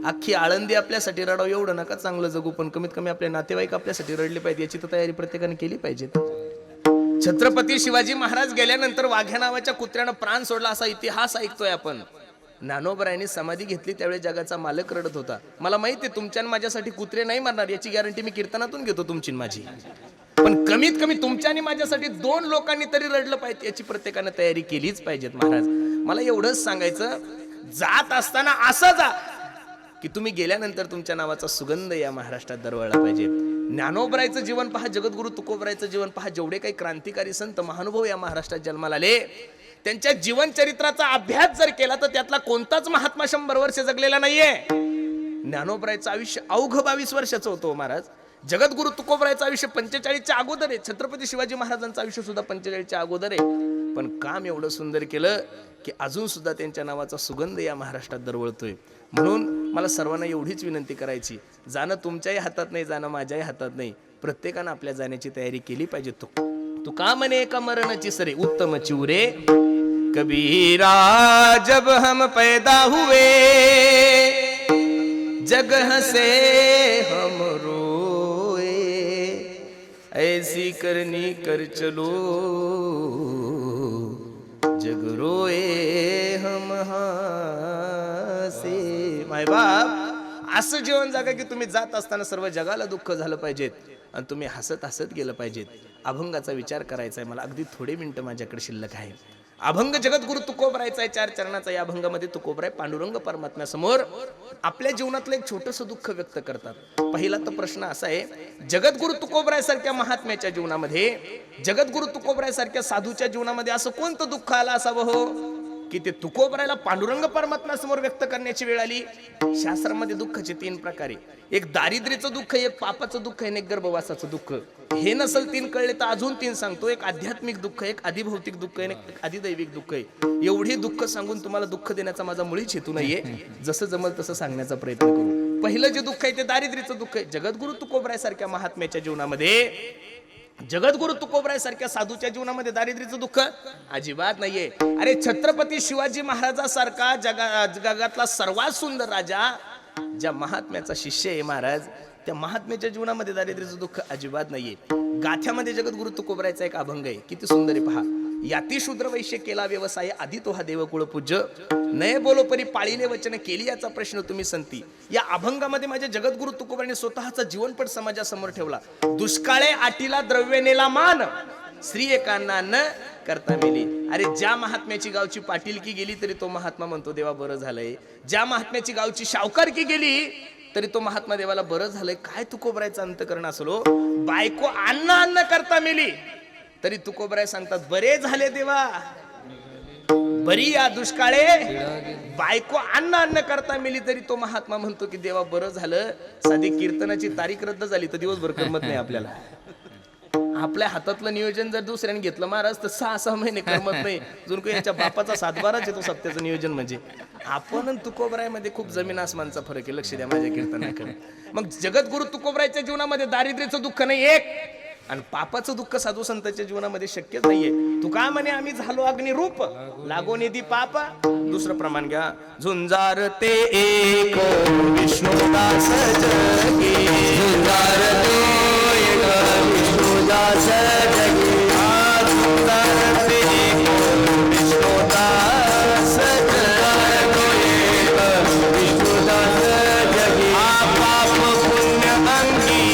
अख्खी आळंदी आपल्यासाठी रडाव एवढं नका चांगलं जगू, पण कमीत कमी आपले नातेवाईक आपल्यासाठी रडले पाहिजे याची तर तयारी प्रत्येकाने केली पाहिजे. छत्रपती शिवाजी महाराज गेल्यानंतर वाघ्या नावाच्या कुत्र्यानं प्राण सोडला असा इतिहास ऐकतोय आपण. ज्ञानोबरायांनी समाधी घेतली त्यावेळी जगाचा मालक रडत होता. मला माहिती आहे तुमच्या आणि माझ्यासाठी कुत्रे नाही मारणार याची गॅरंटी मी कीर्तनातून घेतो तुमची माझी, पण कमीत कमी तुमच्या आणि माझ्यासाठी 2 लोकांनी तरी रडलं पाहिजे याची प्रत्येकाने तयारी केलीच पाहिजेत. महाराज मला एवढंच सांगायचं, जात असताना असं जा की तुम्ही गेल्यानंतर तुमच्या नावाचा सुगंध या महाराष्ट्रात दरवळला पाहिजे. ज्ञानोबरायचं जीवन पहा, जगद्गुरु तुकोबरायचं जीवन पहा, जेवढे काही क्रांतिकारी संत महानुभव या महाराष्ट्रात जन्माला आले त्यांच्या जीवन चरित्राचा अभ्यास जर केला तर त्यातला कोणताच महात्मा 100 वर्ष जगलेला नाहीये. ज्ञानोबरायचं आयुष्य अवघ 22 वर्षाचं होतं महाराज. जगद्गुरु तुकोबरायचं आयुष्य 45च्या अगोदर आहे. छत्रपती शिवाजी महाराजांचं आयुष्य सुद्धा 45च्या अगोदर आहे. पण काम एवढं सुंदर केलं की अजून सुद्धा त्यांच्या नावाचा सुगंध या महाराष्ट्रात दरवळतोय. म्हणून मला सर्वांना एवढीच विनंती करायची, जाणं तुमच्याही हातात नाही, जाणं माझ्याही हातात नाही. प्रत्येकानं आपल्या जाण्याची तयारी केली पाहिजे. तू का म्हणे का मरणची सरे उत्तम चिवरे कबीरा, जब हम पैदा हुए जग हसे हम रोए, ऐसी करनी कर चलो जग रोए हम हसे. माय बाप असं जीवन जगा की तुम्ही जात असताना सर्व जगाला दुःख झालं पाहिजेत आणि तुम्ही हसत हसत गेलं पाहिजेत. अभंगाचा विचार करायचा आहे मला. अगदी थोडे मिनिटं माझ्याकडे शिल्लक आहे. अभंग जगद्गुरु तुकोबरायचा आहे 4 चरणाचा. या अभंगामध्ये तुकोबराय पांडुरंग परमात्म्यासमोर आपल्या जीवनातलं एक छोटंसं दुःख व्यक्त करतात. पहिला तर प्रश्न असा आहे, जगद्गुरु तुकोबराय सारख्या महात्म्याच्या जीवनामध्ये, जगद्गुरु तुकोबराय सारख्या साधूच्या जीवनामध्ये असं कोणतं दुःख आलं असावं हो की ते तुकोबरायला पांडुरंग परमात्म्यासमोर व्यक्त करण्याची वेळ आली. शास्त्रामध्ये दुःखाचे 3 प्रकार आहे. एक दारिद्र्याचं दुःख, एक पापाचं दुःख आणि एक गर्भवासाचं दुःख. हे नसल 3 कळले तर अजून 3 सांगतो. एक आध्यात्मिक दुःख, एक अधिभौतिक दुःख आणि एक अधिदैविक दुःख आहे. एवढी दुःख सांगून तुम्हाला दुःख देण्याचा माझा मुळीच हेतू नाहीये. जसं जमल तसं सांगण्याचा प्रयत्न करू. पहिलं जे दुःख आहे ते दारिद्र्याचं दुःख आहे. जगद्गुरु तुकोबराय सारख्या महात्म्याच्या जीवनामध्ये, जगद्गुरु तुकोबराय सारख्या साधूच्या जीवनामध्ये दारिद्र्याचं दुःख अजिबात नाहीये. अरे छत्रपती शिवाजी महाराजासारखा जगातला सर्वात सुंदर राजा ज्या महात्म्याचा शिष्य आहे महाराज, त्या महात्म्याच्या जीवनामध्ये दारिद्र्याचं दुःख अजिबात नाहीये. गाथ्यामध्ये जगद्गुरु तुकोबरायचा एक अभंग आहे, किती सुंदर आहे पहा. याती शूद्र वैश्य केला व्यवसाय, आधी तो हा देवकुळ पूज्य, नये बोलो परी पाळीले वचन केली याचा प्रश्न तुम्ही संती. या अभंगामध्ये माझ्या जगद्गुरु तुकोबरायने स्वतःचा जीवनपट समाजासमोर ठेवला. दुष्काळे आटीला द्रव्य नेला मान, श्री एकांना न करता मेली. अरे ज्या महात्म्याची गावची पाटीलकी गेली तरी तो महात्मा म्हणतो देवा बरं झालंय. ज्या महात्म्याची गावची शावकारकी गेली तरी तो महात्मा देवाला बरं झालंय. काय तुकोबरायचं अंतकरण असलो. बायको अन्न करता मेली तरी तुकोबराय सांगतात बरे झाले देवा, बरी या दुष्काळे. बायको अन्न करता मेली तरी तो महात्मा म्हणतो की देवा बरं झालं. साधी कीर्तनाची तारीख रद्द झाली तर दिवसभर करमत नाही आपल्याला. आपल्या हातातलं नियोजन जर दुसऱ्याने घेतलं महाराज तर 6-6 महिने करमत नाही. जून को याच्या बापाचा 7-12 येतो सप्त्याचं नियोजन. म्हणजे आपण तुकोबराय मध्ये खूप जमीन आसमानचा फरक आहे. लक्ष द्या माझ्या कीर्तनाकडे. मग जगद्गुरु तुकोबरायच्या जीवनामध्ये दारिद्र्याचं दुःख नाही एक, आणि पापाचं दुःख साधू संतांच्या जीवनामध्ये शक्यच नाहीये. तू का म्हणे आम्ही झालो अग्निरूप लागो निधी पाप. दुसरं प्रमाण घ्या, झुंजार ते एक विष्णुदास जगी, झुंजार ते एक विष्णुदास जगी, झुंजार ते एक विष्णुदास जगी, विष्णुदास जगी. पाप पुण्य अंगी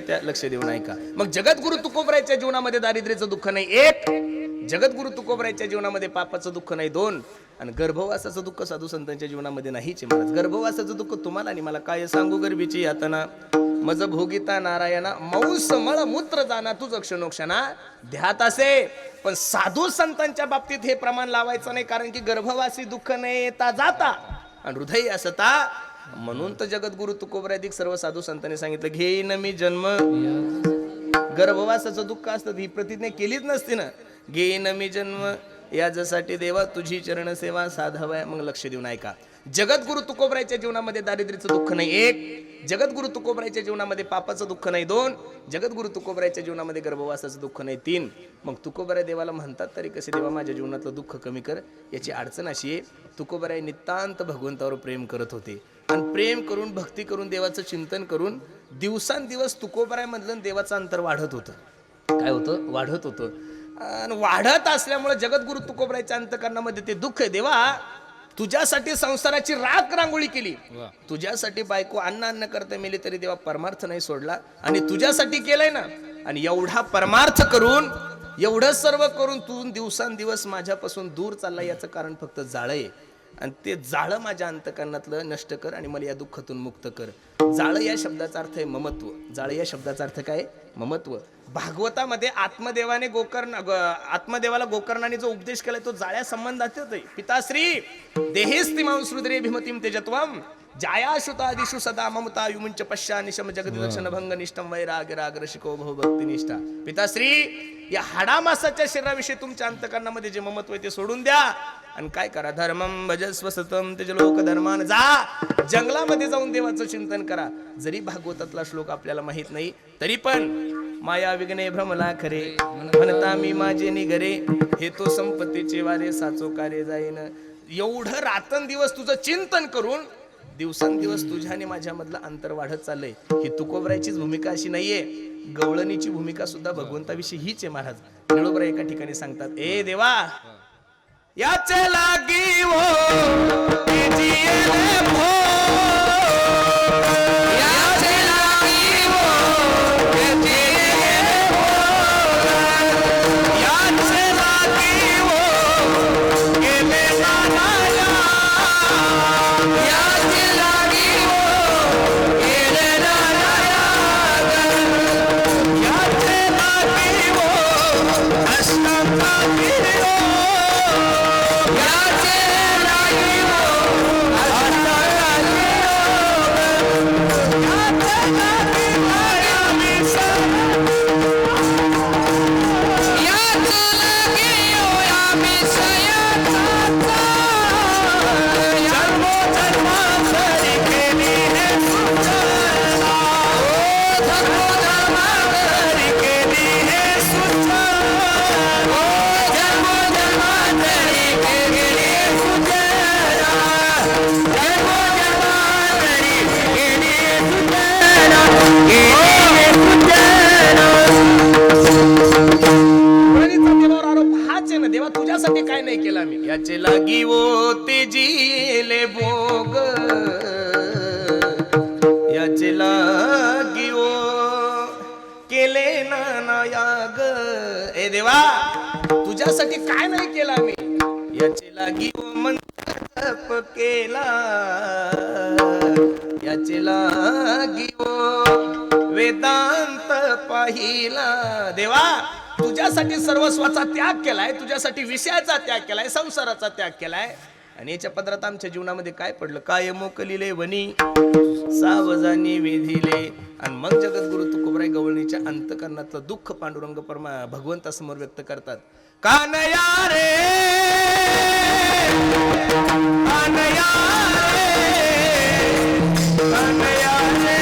आहे त्या लक्ष देऊन ऐका. मग जगद्गुरु तुकोबरायच्या जीवनामध्ये दारिद्र्याचं दुःख नाही, एक. जगद्गुरु तुकोबरायच्या जीवनामध्ये पापाचं दुःख नाही, दोन. आणि गर्भवासाचं दुःख साधू संतांच्या जीवनामध्ये नाहीच महाराज. गर्भवासाचं दुःख तुम्हाला आणि मला काय सांगू, गर्भीची यातना मज भोगिता नारायणा मांस मळ मूत्र जाना तुझ क्षणोक्षणा ध्यात असे. पण साधू संतांच्या बाबतीत हे प्रमाण लावायचं नाही, कारण की गर्भवासी दुःख नाही येता जाता आणि हृदय असता. म्हणून तर जगद्गुरु तुकोबरायदिक सर्व साधू संतांनी सांगितलं, घेईन मी जन्म. गर्भवासाचं दुःख असतं, ही प्रतिज्ञा केलीच नसती ना. घेईन मी जन्म याच्यासाठी देवा तुझी चरण सेवा साधावया. मग लक्ष देऊन ऐका. जगद्गुरु तुकोबरायच्या जीवनामध्ये दारिद्र्याचं दुःख नाही, एक. जगद्गुरु तुकोबरायच्या जीवनामध्ये पापाचं दुःख नाही, दोन. जगद्गुरु तुकोबरायच्या जीवनामध्ये गर्भवासाचं दुःख नाही, तीन. मग तुकोबराय देवाला म्हणतात तरी कसे, देवा माझ्या जीवनातलं दुःख कमी कर. याची अडचण अशी आहे, तुकोबराय नितांत भगवंतावर प्रेम करत होते आणि प्रेम करून भक्ती करून देवाचं चिंतन करून दिवसांदिवस तुकोबराय मधलं देवाचं अंतर वाढत होतं. काय होतं? वाढत होतं. आणि वाढत असल्यामुळे जगद्गुरु तुकोबरायच्या अंतकरणामध्ये ते दुःख आहे. देवा तुझ्यासाठी संसाराची राख रांगोळी केली, तुझ्यासाठी बायको अन्न करता मेली तरी देवा परमार्थ नाही सोडला, आणि तुझ्यासाठी केलंय ना. आणि एवढा परमार्थ करून एवढं सर्व करून तू दिवसांदिवस माझ्यापासून दूर चालला, याचं कारण फक्त जाळं आहे. आणि ते जाळं माझ्या अंतकरणातलं नष्ट कर आणि मला या दुःखातून मुक्त कर. जाळं या शब्दाचा अर्थ आहे ममत्व. जाळं या शब्दाचा अर्थ काय? ममत्व. भागवतामध्ये आत्मदेवाला गोकर्णाने जो उपदेश केलाय तो जाळ्या संबंधात आहे. पिताश्री देहेस्तिमांसृदरे भीमतीम तेजत्वम जायाशुतादिषु सदा ममता युमुंच पश्या निशम जगदीदक्षण भंग निष्ठम वैराग राग रसिको भव भक्ती निष्ठा. पिताश्री या हाडामासाच्या शरीराविषयी तुमच्या अंतकरणामध्ये जे ममत्व आहे ते सोडून द्या आणि काय करा, धर्मम भजस्व सतम तेज लोक धर्मान. जा जंगलामध्ये जाऊन देवाचं चिंतन करा. जरी भागवतातला श्लोक आपल्याला माहित नाही तरी पण माया विघ्ने भ्रमला खरे म्हणता मी माझे निगरे हे तो संपत्तीचे वारे साचो कार्य जाईन. एवढं रात्रंदिवस तुझं चिंतन करून दिवसांदिवस तुझ्याने माझ्यामधलं अंतर वाढत चाललंय. ही तुकोबरायचीच भूमिका अशी नाहीये, गवळणीची भूमिका सुद्धा भगवंताविषयी हीच आहे. महाराज निळोबराय एका ठिकाणी सांगतात, ए देवा याचे लागी वो याचे लागी वो तेजीले भोग याचे लागी वो केले ना याग. ए देवा तुझ्यासाठी काय नाही केला मी, याचे लागी वो मंत्र केला, याचे लागी वो वेदांत पाहिला. देवा तुझ्यासाठी सर्वस्वाचा त्याग केलाय, तुझ्यासाठी विषयाचा त्याग केलाय, संसाराचा त्याग केलाय. आणि याच्या पदरात आमच्या जीवनामध्ये काय पडलं? काय मोकलिले वनी सावजानी विधिले. आणि मग जगद्गुरु तुकोबराय गवळणीच्या अंतकरणातलं दुःख पांडुरंग भगवंतासमोर व्यक्त करतात. कानया रे कानया रे कानया रे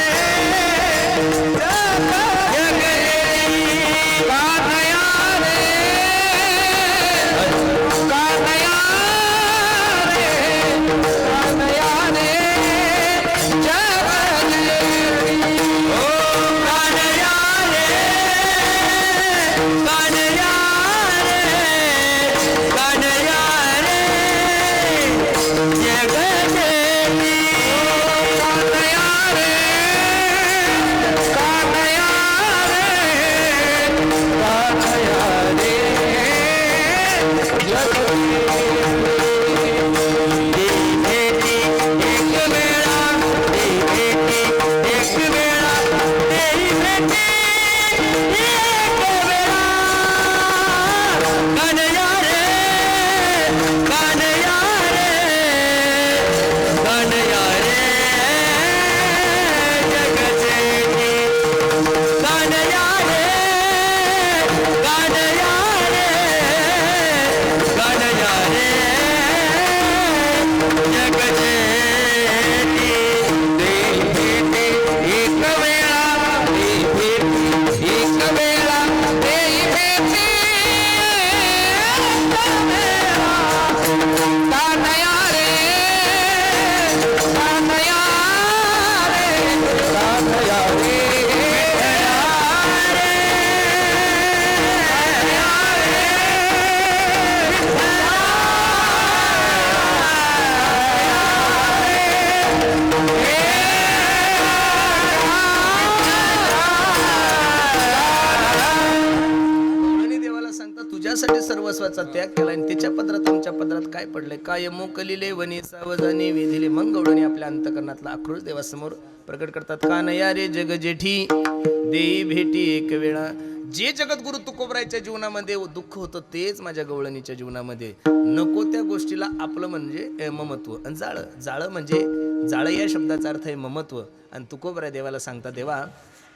सर्वाचा त्याग केला आणि त्याच्या पदरात आमच्या पदरात काय पडलंय? काय मोकलिले वनी सावधानी वेधिले. मग गवळणी आपल्या अंतकरणातला आक्रोश देवासमोर प्रकट करतात. कानया रे जग जेठी देई भेटी एक वेळा. जे जगद्गुरु तुकोबरायच्या जीवनामध्ये दुःख होतं तेच माझ्या गवळणीच्या जीवनामध्ये. नको त्या गोष्टीला आपलं म्हणजे ममत्व. आणि जाळं म्हणजे जाळं या शब्दाचा अर्थ आहे ममत्व. आणि तुकोबराय देवाला सांगतात, देवा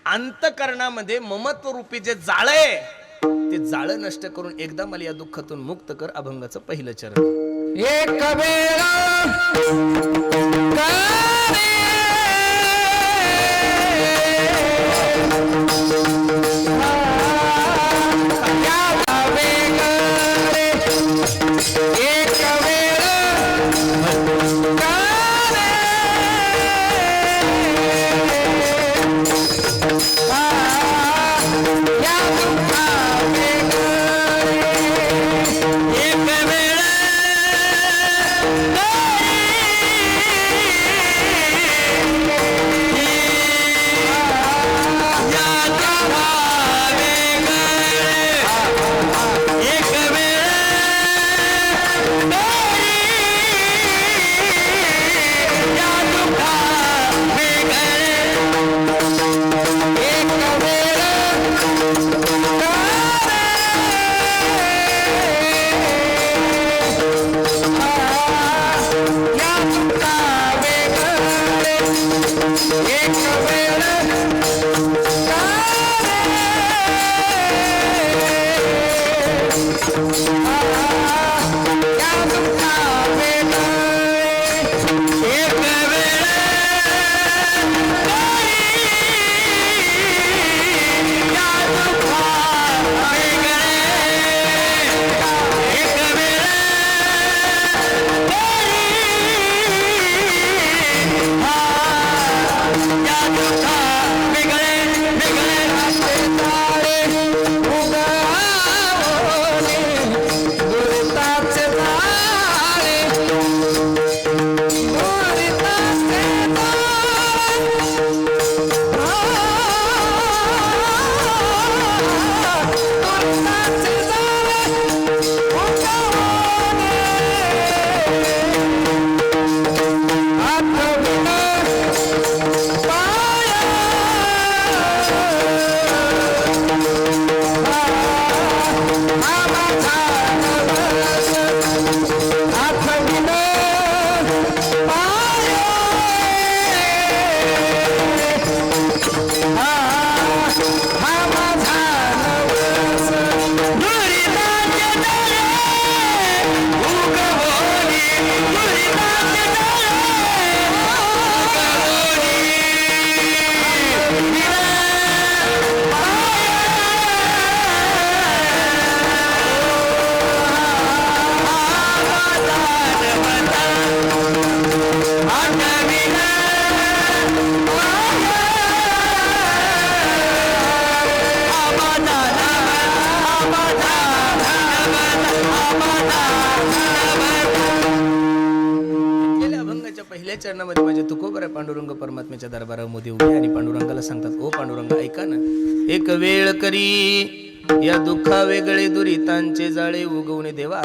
अंतकरणामध्ये ममत्व रूपी जे जाळं आहे ते जाळं नष्ट करून एकदा मला या दुःखातून मुक्त कर. अभंगाचं पहिलं चरण. एक वेळा चरणामध्ये माझ्या तुकोबऱ्या पांडुरंग परमात्म्याच्या दरबारामध्ये उभे आणि पांडुरंगाला सांगतात, ओ पांडुरंग ऐका ना, एक वेळ करी या दुःखा वेगळे दुरितांचे जाळे उगवणे. देवा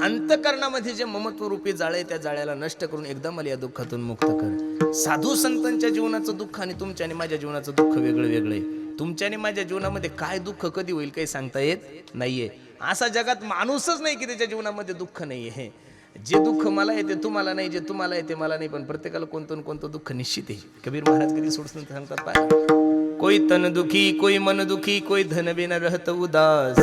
अंतकरणामध्ये जे ममत्व रूपी जाळे त्या जाळ्याला नष्ट करून एकदा मला या दुःखातून मुक्त कर. साधू संतांच्या जीवनाचं दुःख आणि तुमच्या आणि माझ्या जीवनाचं दुःख वेगळं वेगळं आहे. तुमच्या आणि माझ्या जीवनामध्ये काय दुःख कधी होईल काही सांगता येत नाहीये. असा जगात माणूसच नाही की त्याच्या जीवनामध्ये दुःख नाहीये. जे दुःख मला येते तुम्हाला नाही, जे तुम्हाला येते मला नाही, पण प्रत्येकाला कोणतं कोणतं दुःख निश्चित आहे. कबीर महाराज कधी सोडून सांगतात, पाय कोई तन दुखी कोई मन दुखी कोई धन बिना रहत उदास,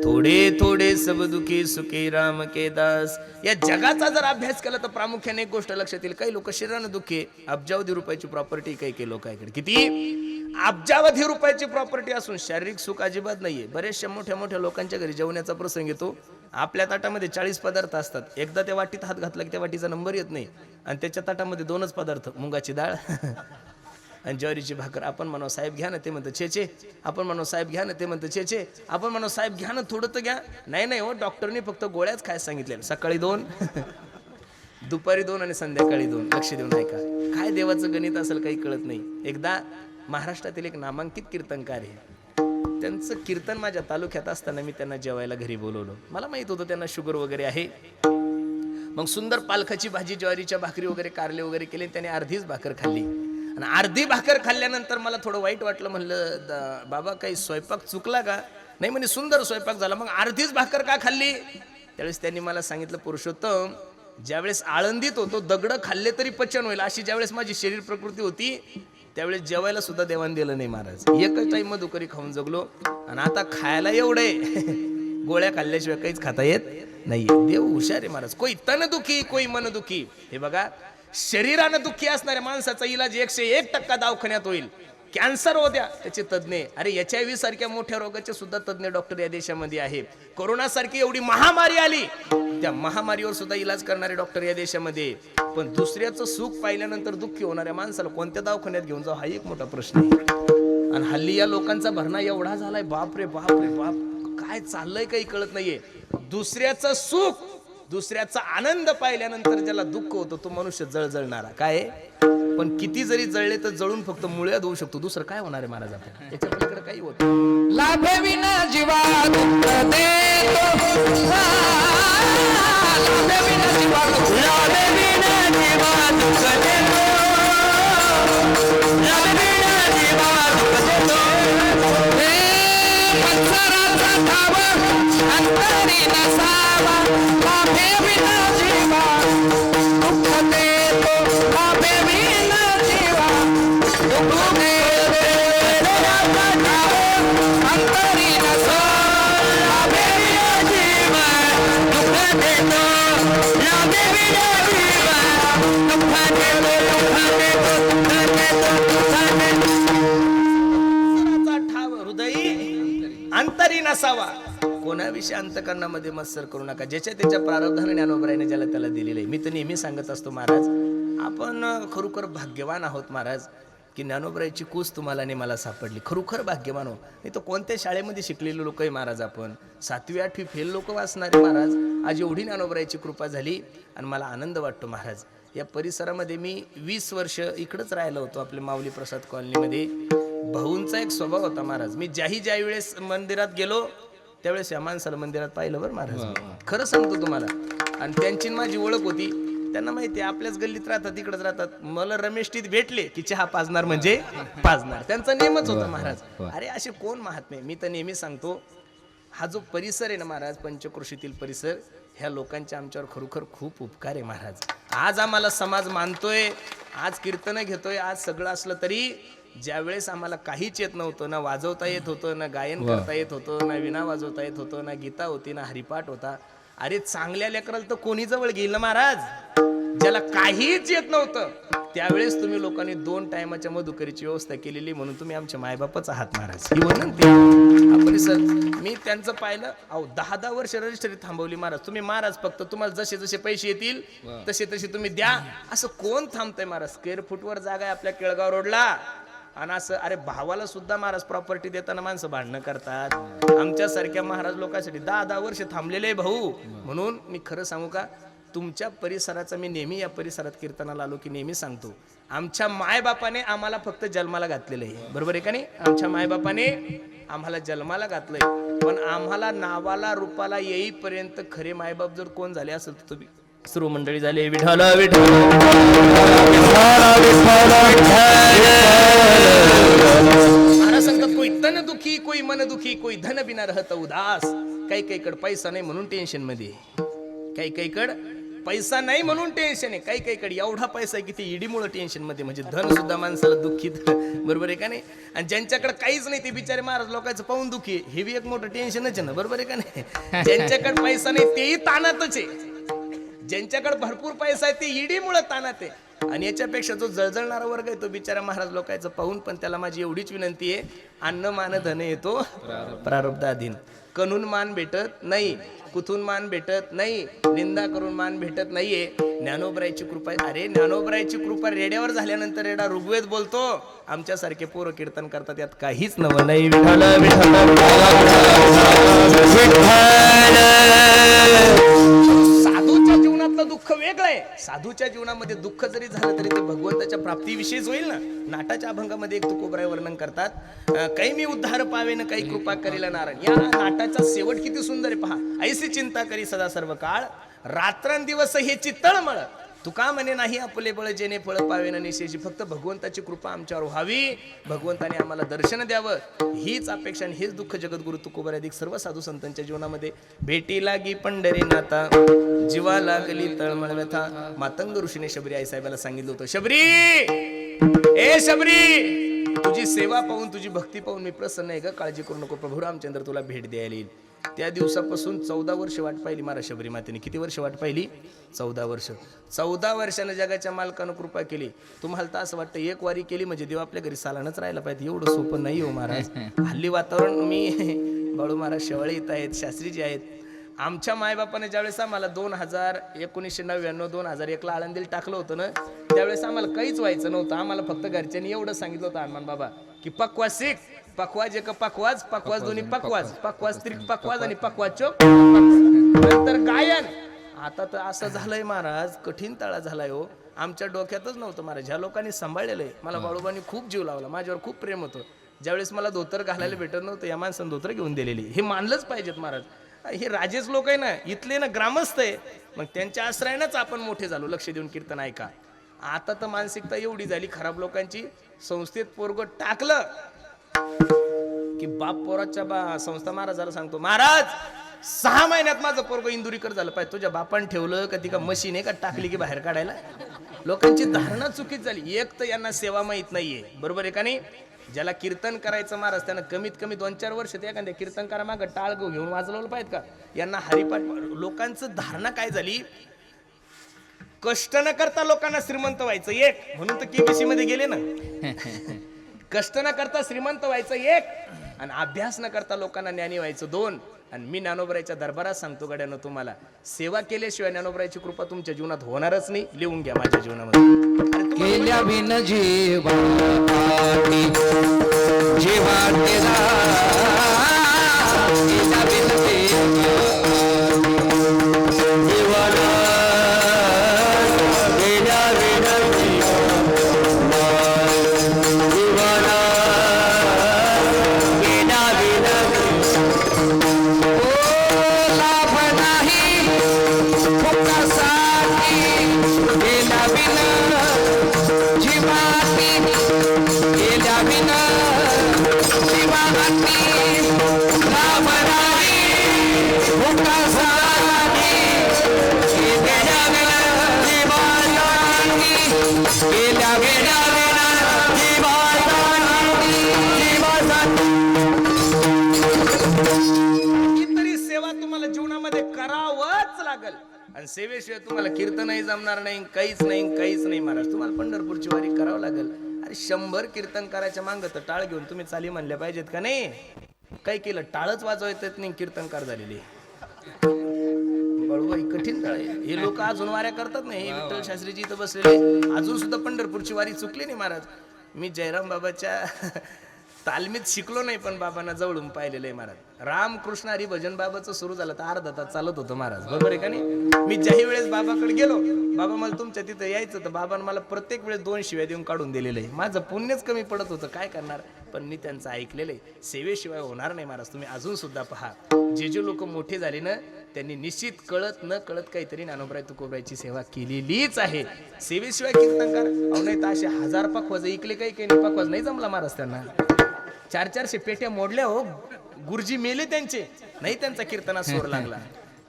थोडे थोडे सब दुखी सुखी राम के दास. या जगाचा जर अभ्यास केला तर प्रामुख्याने एक गोष्ट लक्षात येईल, काही लोक शरीरानं दुखी, अब्जावधी रुपयाची प्रॉपर्टी काही लोकांकडे, किती अब्जावधी रुपयाची प्रॉपर्टी असून शारीरिक सुख अजिबात नाहीये. बरेचशा मोठ्या लोकांच्या घरी जेवण्याचा प्रसंग येतो, आपल्या ताटामध्ये 40 पदार्थ असतात, एकदा त्या वाटीत हात घातला की त्या वाटीचा नंबर येत नाही, आणि त्याच्या ताटामध्ये 2च पदार्थ, मुंगाची डाळ आणि ज्वारीची भाकर. आपण म्हणू साहेब घ्या ना, ते म्हणतं छे. आपण म्हणू साहेब घ्या ना, ते म्हणतं छे. आपण म्हणू साहेब घ्या ना, थोडं तर घ्या. नाही हो, डॉक्टरनी फक्त गोळ्याच खायला सांगितल्या, सकाळी 2 दुपारी 2 आणि संध्याकाळी 2. लक्ष देऊन ऐका, काय देवाचं गणित असेल काही कळत नाही. एकदा महाराष्ट्रातील एक नामांकित कीर्तनकार आहे, त्यांचं कीर्तन माझ्या तालुक्यात असताना मी त्यांना जेवायला घरी बोलवलं. मला माहित होतं त्यांना शुगर वगैरे आहे. मग सुंदर पालखाची भाजी, ज्वारीच्या भाकरी वगैरे, कारले वगैरे केले. त्याने अर्धीच भाकर खाल्ली आणि अर्धी भाकर खाल्ल्यानंतर मला थोडं वाईट वाटलं. म्हणलं बाबा काही स्वयंपाक चुकला का? नाही म्हणे सुंदर स्वयंपाक झाला. मग अर्धीच भाकर का खाल्ली? त्यावेळेस त्यांनी मला सांगितलं, पुरुषोत्तम, ज्यावेळेस आळंदीत होतो दगड खाल्ले तरी पचन होईल अशी ज्यावेळेस माझी शरीर प्रकृती होती त्यावेळेस जेवायला सुद्धा देवान दिलं नाही महाराज. एकच टाइम मधुकरी खाऊन जगलो आणि आता खायला एवढे गोळ्या खाल्ल्याशिवाय काहीच खाता येत नाहीये. देव हुशार आहे महाराज. कोई तन दुखी कोई मन दुखी. हे बघा, शरीरानं दुखी असणाऱ्या माणसाचा इलाज 101% दवाखान्यात होईल. कॅन्सर हो द्या, त्याचे तज्ञ. अरे HIV सारख्या मोठ्या रोगाचे सुद्धा तज्ञ डॉक्टर या देशामध्ये आहेत. कोरोना सारखी एवढी महामारी आली, त्या महामारीवर सुद्धा इलाज करणारे डॉक्टर या देशामध्ये. पण दुसऱ्याचं सुख पाहिल्यानंतर दुःखी होणाऱ्या माणसाला कोणत्या दवाखान्यात घेऊन जाऊ, हा एक मोठा प्रश्न आहे. आणि हल्ली या लोकांचा भरणा एवढा झालाय, बाप रे बाप रे बाप, काय चाललंय काही कळत नाहीये. दुसऱ्याचं सुख, दुसऱ्याचा आनंद पाहिल्यानंतर ज्याला दुःख होतं तो मनुष्य जळजळणारा. काय पण किती जरी जळले तर जळून फक्त मुळ्यात होऊ शकतो, दुसरं काय होणार आहे महाराज आपण? याच्या पलीकडे काही होत. लाभविना जीवा दुःख देतो, लाभविना जीवा दुःख, लाभविना जीवा दुःख देतो, लाभविना जीवा दुःख देतो. हे संसाराचा ठाव अंतरी नसावा, लाभविना जीवा दुःख देतो, लाभविना जीवा दुःख देतो. अंतरी नसावा, लाभविना जीवा दुःख देतो, लाभविना जीवा दुःख देतो, दुःख देतो, दुःख देतो, ठाव हृदयी अंतरी नसावा. कोणाविषयी अंतकरणामध्ये मत्सर करू नका. ज्याच्या त्याच्या प्रारब्धाने ज्ञानोबरायने ज्याला त्याला दिलेलं आहे. मी तर नेहमी सांगत असतो महाराज, आपण खरोखर भाग्यवान आहोत महाराज की ज्ञानोबरायची कूस तुम्हाला आणि मला सापडली. खरोखर भाग्यवान हो. नाही तर कोणत्या शाळेमध्ये शिकलेले लोक आहे महाराज आपण, 7वी 8वी फेल लोक वाचणारे महाराज. आज एवढी ज्ञानोबरायची कृपा झाली आणि मला आनंद वाटतो महाराज. या परिसरामध्ये मी 20 वर्ष इकडंच राहिलो होतो, आपल्या माऊली प्रसाद कॉलनीमध्ये. भाऊंचा एक स्वभाव होता महाराज. मी ज्या वेळेस मंदिरात गेलो त्यावेळेस या माणसाला मंदिरात पाहिलं बरं महाराज, खरं सांगतो तुम्हाला. आणि त्यांची माझी ओळख होती. त्यांना माहिती आहे आपल्याच गल्लीत राहतात, तिकडच राहतात. मला रमेशटीत भेटले की चहा पाजणार म्हणजे पाजणार, त्यांचा नेमच होता महाराज. अरे असे कोण महात्मे. मी तर नेहमी सांगतो, हा जो परिसर आहे ना महाराज, पंचक्रोशीतील परिसर, ह्या लोकांच्या आमच्यावर खरोखर खूप उपकार आहे महाराज. आज आम्हाला समाज मानतोय, आज कीर्तन घेतोय, आज सगळं असलं तरी ज्यावेळेस आम्हाला काहीच येत नव्हतं, ना वाजवता येत होतं, ना गायन करता येत होतं, ना विणा वाजवता येत होतं, ना गीता होती, ना हरिपाठ होता. अरे चांगल्या लेकराला तर कोणी जवळ घेईल ना महाराज. ज्याला काहीच येत नव्हतं त्यावेळेस तुम्ही लोकांनी 2 टायमाच्या मधुकरीची व्यवस्था केलेली, म्हणून तुम्ही आमच्या मायबापच आहात महाराज. ही विनंती. हा परिसर मी त्यांचं पाहिलं. अहो 10-10 वर्ष रजिस्ट्री थांबवली महाराज. तुम्ही महाराज फक्त तुम्हाला जसे जसे पैसे येतील तसे तसे तुम्ही द्या. असं कोण थांबतंय महाराज? स्क्वेअर फुटवर जागा आहे आपल्या केळगाव रोडला. आणि असं अरे भावाला सुद्धा महाराज प्रॉपर्टी देताना माणसं भांडणं करतात. आमच्यासारख्या महाराज लोकांसाठी 10-10 वर्ष थांबलेले भाऊ. म्हणून मी खरं सांगू का, तुमच्या परिसराचा मी नेहमी या परिसरात कीर्तनाला आलो की नेहमी सांगतो, आमच्या मायबापाने आम्हाला फक्त जन्माला घातलेलं आहे. बरोबर आहे का नाही? आमच्या मायबापाने आम्हाला जन्माला घातलंय, पण आम्हाला नावाला रूपाला येईपर्यंत खरे मायबाप जर कोण झाले असेल तर तुम्ही सर्व मंडळी झाले. विठ्ठल विठ्ठल महाराज सांगतात, कोई तन दुखी कोई मन दुखी कोई धन बिना रहत उदास. काही काहीकडे पैसा नाही म्हणून टेन्शन मध्ये, काही काहीकडे पैसा नाही म्हणून टेन्शन आहे, काही काहीकडे एवढा पैसा आहे की ते ईडीमुळे टेन्शन मध्ये. म्हणजे धन सुद्धा माणसाला दुःखीत. बरोबर आहे का नाही? आणि ज्यांच्याकडे काहीच नाही ते बिचारे महाराज लोकांचं पाहून दुःखी, हे बी एक मोठं टेन्शनच आहे ना. बरोबर आहे का नाही? ज्यांच्याकडे पैसा नाही तेही ताणातच आहे, ज्यांच्याकडे भरपूर पैसा आहे ते ईडीमुळे ताणात आहे. आणि याच्यापेक्षा जो जळजळणारा वर्ग आहे तो बिचारा महाराज लोकांचं पाहून. पण त्याला माझी एवढीच विनंती आहे, अन्न मान धन येतो प्रारब्धाधीन. कणून मान भेटत नाही, कुथून मान भेटत नाही, निंदा करून मान भेटत नाहीये. ज्ञानोबरायची कृपा. अरे ज्ञानोबरायची कृपा रेड्यावर झाल्यानंतर रेडा ऋग्वेद बोलतो. आमच्यासारखे पोरं कीर्तन करतात, यात काहीच नवं नाही. विठ्ठल विठ्ठल साधूच्या जीवनात जीवनातलं दुःख वेगळं आहे. साधूच्या जीवनामध्ये दुःख जरी झालं तरी ते भगवंताच्या प्राप्तीविषयीच होईल ना. नाटाच्या अभंगामध्ये एक तुकोबराय वर्णन करतात, काही मी उद्धार पावेन काही कृपा करीला नारायण. या नाटाचा शेवट किती सुंदर आहे पहा. ऐसी चिंता करी सदा सर्व काळ, रात्रंदिवस हे चित्तळमळ. तुका म्हणे नाही आपले बळ जेणे फळ पावेन निशेषी. फक्त भगवंताची कृपा आमच्यावर व्हावी, भगवंताने आम्हाला दर्शन द्यावं, हीच अपेक्षा आणि हेच दुःख जगद्गुरु तुकोबराय अधिक सर्व साधू संतांच्या जीवनामध्ये. भेटी लागी पंढरी नाता, जीवा लागली तळमळ व्यथा. मातंग ऋषीने शबरी आई साहेबाला सांगितलं होतं, शबरी ए शबरी, तुझी सेवा पाहून तुझी भक्ती पाहून मी प्रसन्न आहे ग, काळजी करू नको, प्रभू रामचंद्र तुला भेट द्यायला येईल. त्या दिवसापासून 14 वर्ष वाट पाहिली महाराज शबरी मातेने. किती वर्ष वाट पाहिली? 14 वर्ष. 14 वर्षानं जगाच्या मालकानं कृपा केली. तुम्हाला तर असं वाटतं एक वारी केली म्हणजे देव आपल्या घरी सालानच राहायला पाहिजे. एवढं सोपं नाही हो महाराज. हल्ली वातावरण, मी बाळू महाराज शेवाळे इथं आहेत, शास्त्रीजी आहेत. आमच्या मायबापाने ज्यावेळेस आम्हाला 1999-2001ला आळंदीला टाकलं होतं ना, त्यावेळेस आम्हाला काहीच व्हायचं नव्हतं. आम्हाला फक्त घरच्यांनी एवढं सांगितलं होतं हनुमान बाबा की पक्वा शिक, पकवाज एक पकवाज, पकवाज दोन्ही पकवाज, पकवाज त्रिक पकवाज आणि पकवाज चोक नंतर गायन. आता तर असं झालंय महाराज, कठीण तळा झालाय हो. आमच्या डोक्यातच नव्हतं महाराज. ह्या लोकांनी सांभाळलेलं आहे. मला बाळूबानी खूप जीव लावला, माझ्यावर खूप प्रेम होतं. ज्यावेळेस मला धोतर घालायला भेटत नव्हतं, या माणसानं धोतर घेऊन दिलेली. हे मानलंच पाहिजेत महाराज. हे राजेच लोक आहे ना, इथले ना ग्रामस्थ आहे, मग त्यांच्या आश्रयानंच आपण मोठे झालो. लक्ष देऊन कीर्तन ऐका. आता तर मानसिकता एवढी झाली खराब लोकांची, संस्थेत पोरग टाकलं की बाप पोराच्या संस्था महाराजाला सांगतो, महाराज 6 महिन्यात माझं पोरग इंदुरीकर झालं पाहिजे. तुझ्या बापान ठेवलं का ती का मशीन आहे का टाकली की बाहेर काढायला? लोकांची धारणा चुकीच झाली. एक तर यांना सेवा माहित नाहीये, बरोबर आहे का नाही? ज्याला कीर्तन करायचं महाराज त्यानं कमीत कमी 2-4 वर्ष ते एखाद्या कीर्तनकारा मागं टाळ घेऊन वाजवलं पाहिजे का? यांना हरिपाठ. लोकांचं धारणा काय झाली, कष्ट न करता लोकांना श्रीमंत व्हायचं एक, म्हणून तर केबीसी मध्ये गेले ना. कष्ट न करता श्रीमंत व्हायचं एक, आणि अभ्यास न करता लोकांना ज्ञानी व्हायचं 2. आणि मी ज्ञानोबरायच्या दरबारात सांगतो गड्यानं, तुम्हाला सेवा केल्याशिवाय ज्ञानोबरायची कृपा तुमच्या जीवनात होणारच नाही. लिहून घ्या माझ्या जीवनामध्ये. केल्या बिन जीवा जीवा तेरा, केल्या बिन जीवाला, केल्या बिन जीवाला, केल्या बिन लाभ नाही फुकटासाठी. केल्या बिन जीवाती, केल्या बिन जीवाती लाभ नाही फुकटासाठी. केल्या बिन जीवाती, केल्या बिन जीवाती, जीवासाठी. कितीतरी सेवा तुम्हाला जीवनामध्ये करावंच लागल. आणि सेवेशिवाय तुम्हाला कीर्तनही जमणार नाही, काहीच नाही, काहीच नाही महाराज. तुम्हाला पंढरपूरची वारी करावं लागल. अरे 100 कीर्तनकाराच्या मागं तर टाळ घेऊन तुम्ही चाली म्हणल्या पाहिजेत का नाही? काय केलं, टाळच वाजवायचं येत नाही, कीर्तनकार झालेले. बळवाई कठीण टाळ आहे. हे लोक अजून वाऱ्या करतात नाही. विठ्ठल शास्त्रीजी इथं बसलेले अजून सुद्धा पंढरपूरची वारी चुकली नाही महाराज. मी जयराम बाबाच्या तालमीत शिकलो नाही, पण बाबांना जवळून पाहिलेलं आहे महाराज. रामकृष्ण हरी भजन बाबाचं सुरू झालं तर अर्धा तास चालत होतं महाराज, बरोबर आहे का नाही? मी ज्याही वेळेस बाबाकडे गेलो, बाबा मला तुमच्या तिथं यायचं, तर बाबांना मला प्रत्येक वेळेस 2 शिव्या देऊन काढून दिलेलं आहे. माझं पुण्यच कमी पडत होतं, काय करणार. पण मी त्यांचं ऐकलेलं आहे. सेवेशिवाय होणार नाही महाराज. तुम्ही अजून सुद्धा पहा, जे लोक मोठे झाले ना, त्यांनी निश्चित कळत न कळत काहीतरी ज्ञानोबराय तुकोबरायची सेवा केलेलीच आहे. सेवेशिवाय कीर्तनकार अहो नाही तर असे 1000 पकवाज ऐकले, काही पकवाज नाही जमला महाराज त्यांना. 400 पेट्या मोडल्या हो. गुरुजी मेले त्यांचे, नाही त्यांचा कीर्तनात सोर लागला.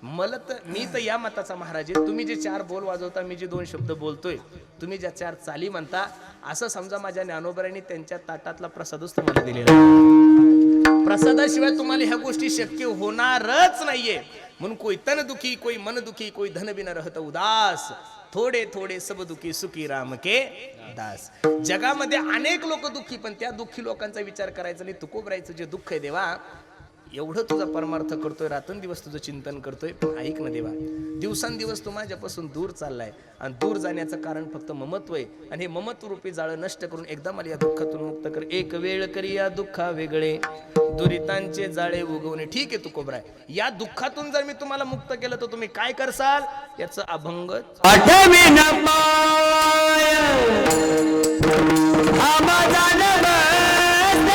मी तर या मताचा महाराज आहे. तुम्ही जे 4 बोल वाजवता, मी जे 2 शब्द बोलतोय, तुम्ही ज्या 4 चाली म्हणता, असं समजा माझ्या ज्ञानोबरायांनी त्यांच्या ताटातला प्रसादच तुम्हाला दिलेला. प्रसादाशिवाय तुम्हाला ह्या गोष्टी शक्य होणारच नाहीये. म्हणून कोई तन दुखी, कोई मन दुखी, कोई धन बिन रहत उदास, थोडे थोडे सब दुखी सुखी राम के दास. जगामध्ये अनेक लोक दुःखी, पण त्या दुःखी लोकांचा विचार करायचा नाही. तुकोबरायचं जे दुःख आहे देवा, एवढं तुझा परमार्थ करतोय, रात्रंदिवस तुझं चिंतन करतोय. पण ऐक ना देवा, दिवसांदिवस तू माझ्यापासून दूर चाललाय आणि दूर जाण्याचं कारण फक्त ममत्व आहे. आणि हे ममत्व रूपी जाळं नष्ट करून एकदा मला या दुःखातून मुक्त कर. एक वेळ करी या दुःखा वेगळे, दुरितांचे जाळे उगवणे. ठीक आहे तुकोबराय, या दुःखातून जर मी तुम्हाला मुक्त केलं तर तुम्ही काय करसाल याचं अभंग. आठवीन पाय हा माझा नवस,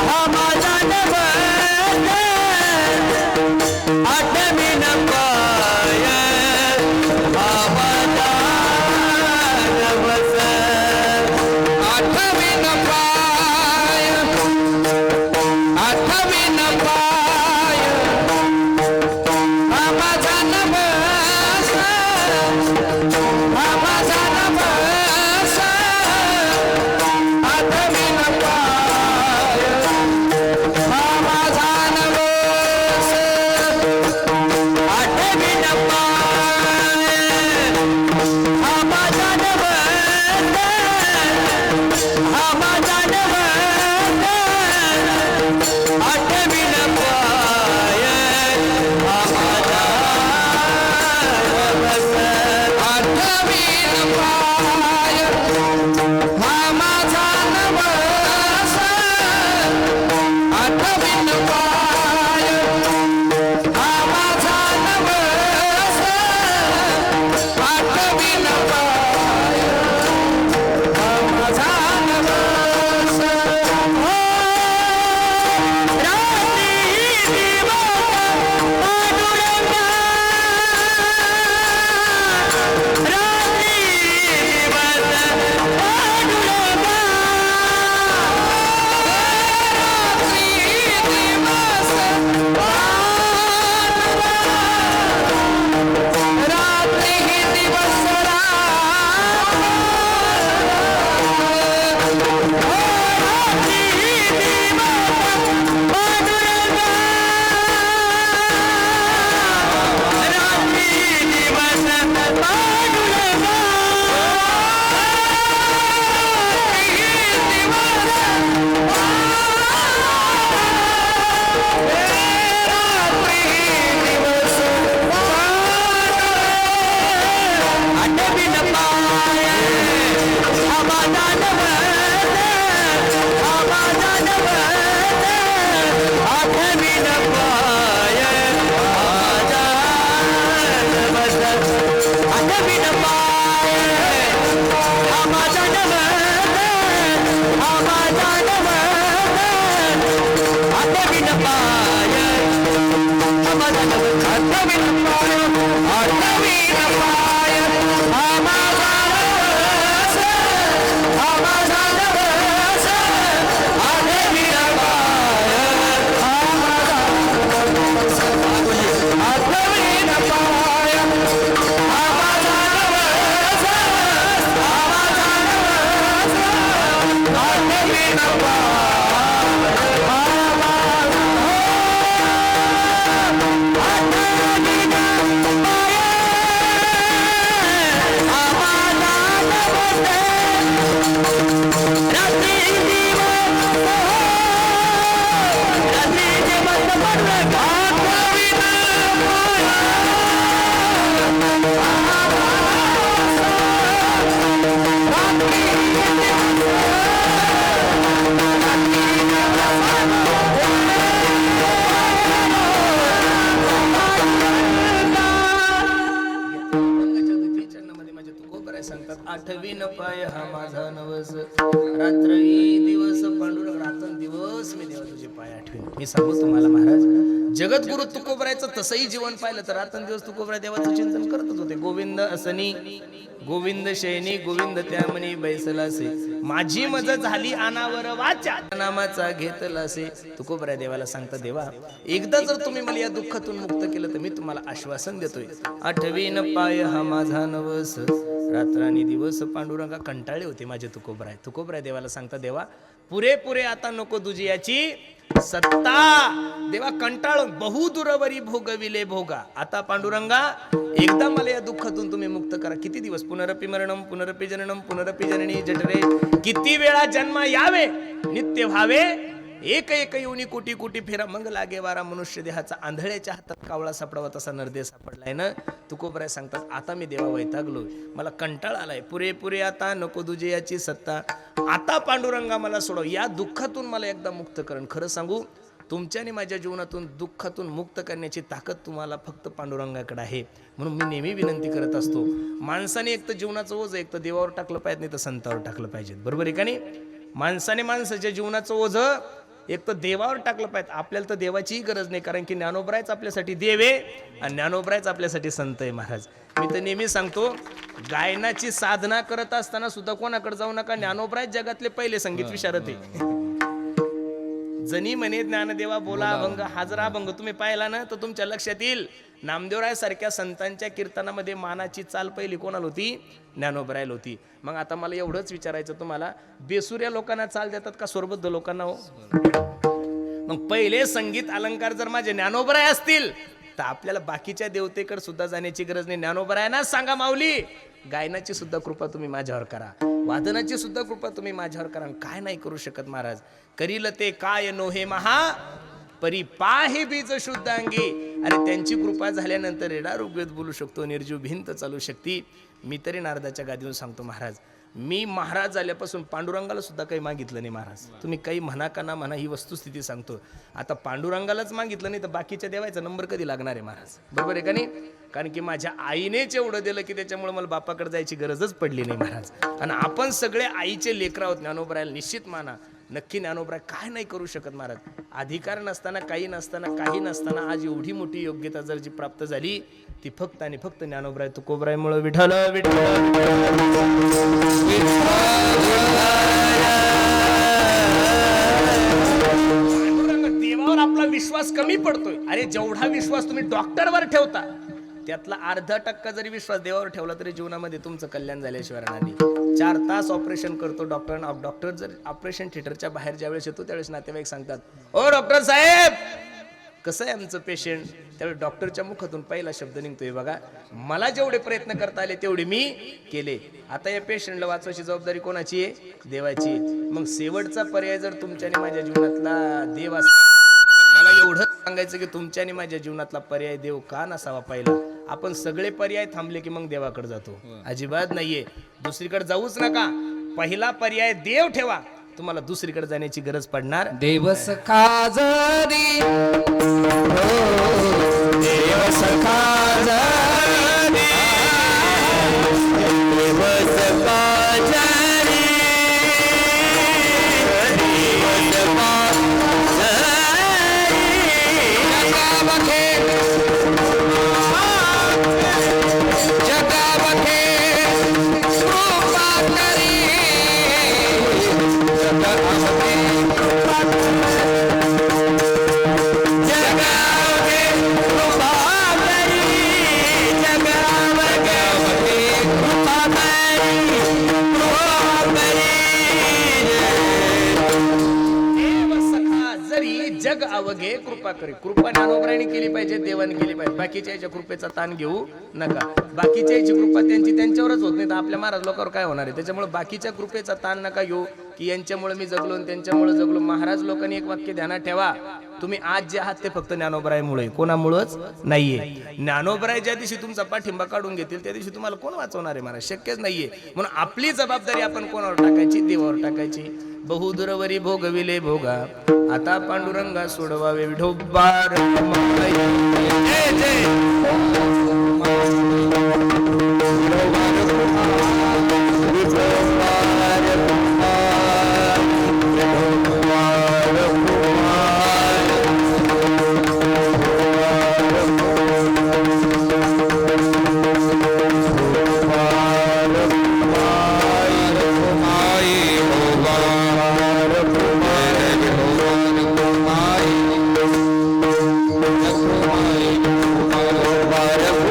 हा माझा नवस. आठवीन पाय हा माझा नवस. आठवीन पाय, आठवीन पाय हा माझा नवस, हा माझा नवस. आठवीन पाय हा माझा नवस. आठवीन पाय हा माझा नवस, हा माझा नवस. आठवीन पाय हा माझा नवस. आठवीन पाय हा माझा नवस. आठवीन पाय हा माझा नवस. आठवीन पाय हा माझा नवस. हो रात्री दिवस पांडुरंगा, रात्री दिवस पांडुरंगा, रात्री दिवस पांडुरंगा, रात्री दिवस राम. रात्री दिवस पांडुरंगा, रात्री दिवस पांडुरंगा, रात्री दिवस आठवीन पाय हा माझा नवस, हा माझा नवस. आठवीन पाय हा माझा नवस. आठवीन पाय हा माझा नवस, हा माझा नवस. आठवीन पाय हा माझा नवस. आठवीन पाय, आठवीन पाय हा माझा नवस, हा माझा नवस. आठवीन पाय हा माझा नवस. आठवीन पाय हा माझा नवस, हा माझा नवस. आठवीन पाय हा माझा अभंगाच्या द्वितीय चरणामध्ये माझे तुकोबराय सांगतात, आठवीन पाय हा माझा नवस, रात्री दिवस पांडुरंग. रात्रंदिवस मी देवा तुझे पाय आठवीन. मी सांगू तुम्हाला महाराज, जगद्गुरु तुकोबरायचं तसंही जीवन पाहिलं तर रात्रंदिवस तुकोबराय देवाचं चिंतन करतच होते. गोविंद असनी, गोविंद शयनी, गोविंद त्यामनी बैसलासे, माझी मज झाली अनावर वाचा, नामाचा घेतलासे. तुकोबराय देवाला सांगता, देवा एकदा जर तुम्ही मला या दुःखातून मुक्त केलं तर मी तुम्हाला आश्वासन देतोय, आठवीन पाय हा माझा नवस. रात्रानी दिवस पांडुरंगा कंटाळे होते माझे तुकोबराय. तुकोबराय देवाला सांगता, देवा पुरेपुरे आता नको तुझी याची सत्ता. देवा कंटाळून बहुदुरवरी भोगविले भोगा. आता पांडुरंगा एकदा मला या दुःखातून तुम्ही मुक्त करा. किती दिवस? पुनरपि मरणम पुनरपि जननम पुनरपि जननी जठरे. किती वेळा जन्म यावे, नित्य व्हावे एक एक येऊनी कोटी कोटी फेरा मग लागे वारा मनुष्य देहाचा आंधळ्याच्या हातात कावळा सापडावा तसा नरदेह सापडलाय ना. तुकोबराय सांगतात आता मी देवा वैतागलोय, मला कंटाळा आलाय, पुरे आता नको दुजे याची सत्ता, आता पांडुरंगा मला सोडव, या दुःखातून मला एकदा मुक्त करण. खरं सांगू तुमच्याने माझ्या जीवनातून दुःखातून मुक्त करण्याची ताकद तुम्हाला फक्त पांडुरंगाकडे आहे. म्हणून मी नेहमी विनंती करत असतो, माणसाने एक तर जीवनाचं ओझ एक तर देवावर टाकलं पाहिजे, नाही तर संतावर टाकलं पाहिजे. बरोबर आहे का नाही? माणसाने माणसाच्या जीवनाचं ओझ एक तर देवावर टाकलं पाहिजे. आपल्याला तर देवाचीही गरज नाही, कारण की ज्ञानोबरायच आपल्यासाठी देव आहे आणि ज्ञानोबरायच आपल्यासाठी संत आहे. महाराज मी तर नेहमी सांगतो, गायनाची साधना करत असताना सुद्धा कोणाकडे जाऊ नका, ज्ञानोबरायच जगातले पहिले संगीत विशारद आहे. जनी म्हणे ज्ञानदेवा बोला अभंग हाजरा अभंग तुम्ही पाहिला ना तर तुमच्या लक्षात येईल. नामदेवराय सारख्या संतांच्या कीर्तनामध्ये मानाची चाल पहिली कोणाला होती? ज्ञानोबरायला होती. मग आता मला एवढंच विचारायचं तुम्हाला, बेसुऱ्या लोकांना चाल देतात का स्वरबद्ध लोकांना? हो, मग पहिले संगीत अलंकार जर माझे ज्ञानोबराय असतील तर आपल्याला बाकीच्या देवतेकडे सुद्धा जाण्याची गरज नाही. ज्ञानोबरायांना सांगा माऊली गायनाची सुद्धा कृपा तुम्ही माझ्यावर करा, वादनाची सुद्धा कृपा तुम्ही माझ्यावर करा. काय नाही करू शकत महाराज, करील ते काय नोहे महा परी पाहे बीज शुद्धांगी. अरे त्यांची कृपा झाल्यानंतर रेडा ऋग्वेद बोलू शकतो, निर्जीव भिंत चालू शकते. मी तरी नारदाच्या गादीवर सांगतो महाराज, मी महाराज झाल्यापासून पांडुरंगाला सुद्धा काही मागितलं नाही. महाराज तुम्ही काही म्हणा का ना म्हणा, ही वस्तुस्थिती सांगतो. आता पांडुरंगालाच मागितलं नाही तर बाकीच्या देवायचा नंबर कधी लागणार आहे महाराज? बरोबर आहे का नाही? कारण की माझ्या आईनेच एवढं दिलं की त्याच्यामुळे मला बापाकडे जायची गरजच पडली नाही महाराज. आणि आपण सगळे आईचे लेकर आहोत. ज्ञानोबरायला निश्चित माना, नक्की ज्ञानोबराय काय नाही करू शकत महाराज. अधिकार नसताना, काही नसताना, काही नसताना आज एवढी मोठी योग्यता जर जी प्राप्त झाली ती फक्त आणि फक्त ज्ञानोबराय तुकोबरायमुळे. विठ्ठल देवावर आपला विश्वास कमी पडतोय. अरे जेवढा विश्वास तुम्ही डॉक्टरवर ठेवता त्यातला 0.5% जरी विश्वास देवावर ठेवला तरी जीवनामध्ये तुमचं कल्याण झाल्याशिवाय राहणार नाही. 4 तास ऑपरेशन करतो डॉक्टर जर ऑपरेशन थिएटरच्या बाहेर ज्यावेळेस येतो त्यावेळेस नातेवाईक सांगतात, ओ डॉक्टर साहेब कसं आहे आमचं पेशंट? त्यावेळी डॉक्टरच्या मुखातून पहिला शब्द निघतोय, बघा मला जेवढे प्रयत्न करता आले तेवढे मी केले, आता या पेशंटला वाचवायची जबाबदारी कोणाची आहे? देवाची. मग शेवटचा पर्याय जर तुमच्याने माझ्या जीवनातला देव मला एवढंच सांगायचं की तुमच्याने माझ्या जीवनातला पर्याय देव का नसावा पहिला? आपण सगळे पर्याय थांबले की मग देवाकडे जातो. अजिबात नाहीये, दुसरीकडे जाऊच नका. पहिला पर्याय देव ठेवा, तुम्हाला दुसरीकडे जाण्याची गरज पडणार. देव सखा जरी देव सखा जरी देव सखा जरी देव सखा जगावखे कृपा करी जग अवघे कृपा करी. कृपा ज्ञानोबरायने केली पाहिजे, देवाने केली पाहिजे. बाकीच्या याच्या कृपेचा ताण घेऊ नका. बाकीच्या याची कृपा त्यांची त्यांच्यावरच होत नाही तर आपल्या महाराज लोकांवर काय होणार आहे? त्याच्यामुळे बाकीच्या कृपेचा ताण नका घेऊ की यांच्यामुळे मी जगलो आणि त्यांच्यामुळे जगलो. महाराज लोकांनी एक वाक्य ध्यानात ठेवा, तुम्ही आज जे आहात ते फक्त ज्ञानोबरायमुळे, कोणामुळेच नाहीये. ज्ञानोबराय ज्या दिवशी तुमचा पाठिंबा काढून घेतील त्या दिवशी तुम्हाला कोण वाचवणार आहे महाराज? शक्यच नाहीये. म्हणून आपली जबाबदारी आपण कोणावर टाकायची? देवावर टाकायची. बहुदूरवरी भोगविले भोगा आता पांडुरंगा सोडवावे विठोबार. Bye.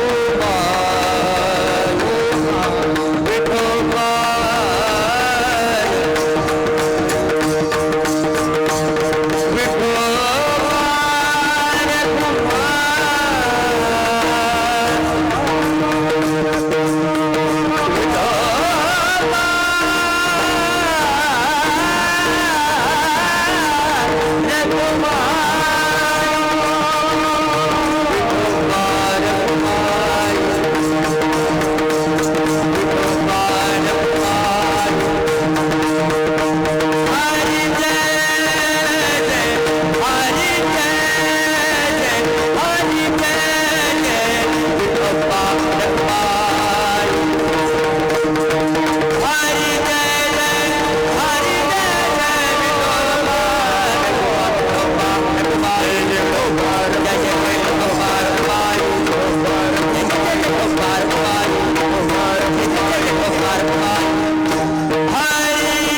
हरी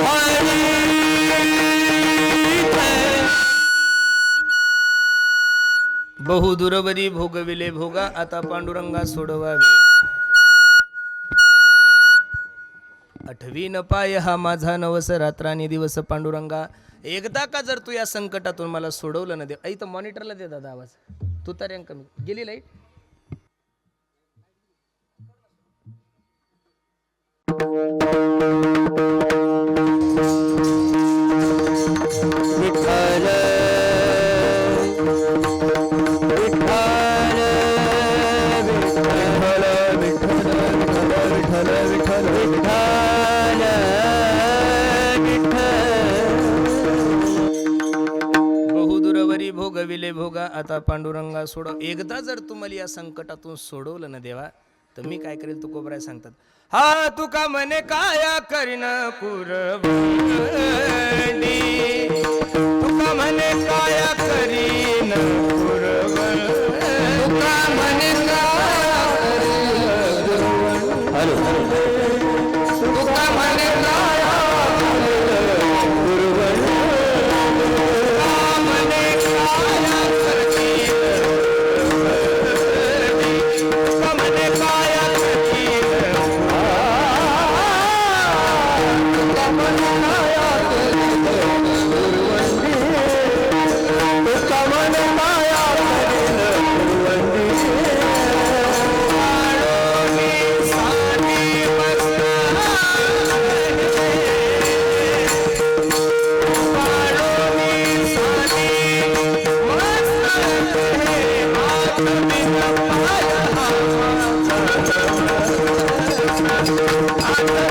हरी बहुदुरवरी भोगविले भोगा आता पांडुरंगा सोडवावे. आठवीन पाय हा माझा नवस रात्रानी दिवस पांडुरंगा. एकदा का जर तू या संकटातून मला सोडवलं ना देव. इथं मॉनिटरला दे दादा आवाज. तू तर कमी गेली लाईट. विठ्ठल विठ्ठल विठ्ठल विठ्ठल विठ्ठल विठ्ठल बहुदुरवरी भोगविले भोगा आता पांडुरंगा सोडव. एकदा जर तुम्हाला या संकटातून सोडवलं ना देवा तर मी काय करेल. तू कोबराय सांगतात. हा तुका म्हणे काया करीन कुरवंडी. तुका म्हणे काया करीन कुरवंडी. तुका म्हणे काया करीन कुरवंडी. हॅलो तुका म्हणे काया गुरुवंडी तुका म्हणे काया करीन कुरवंडी. तुका म्हणे काया करीन आता